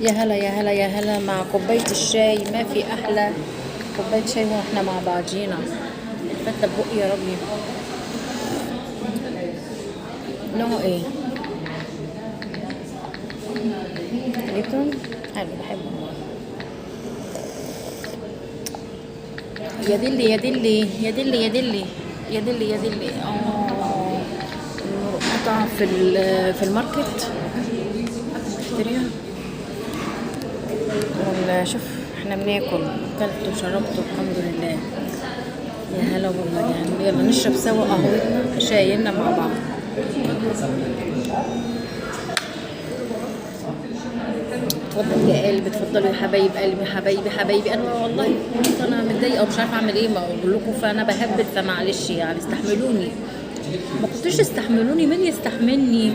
يا هلا يا هلا يا هلا، مع كوباية الشاي. ما في أحلى كوباية شاي واحنا مع بعضينا. فتة بقي يا ربي. نوعه ايه؟ ليبتون. حلو، بحبه. يا دلي يا دلي يا دلي يا دلي يا دلي يا دلي. قطع في الماركت اشتريها. ولا شوف، احنا بناكل، اكلت وشربت الحمد لله. يا هلا والله يا هلا. يلا نشرب سوا قهوتنا شاينا مع بعض. اتفضل يا قلبي، اتفضلوا يا حبايب قلبي، حبايبي حبايبي. انا والله انا متضايقه ومش عارفه اعمل ايه، ما اقول لكم، فانا بهبل، فمعلش يعني استحملوني. ما كنتوش تستحملوني، مين يستحملني؟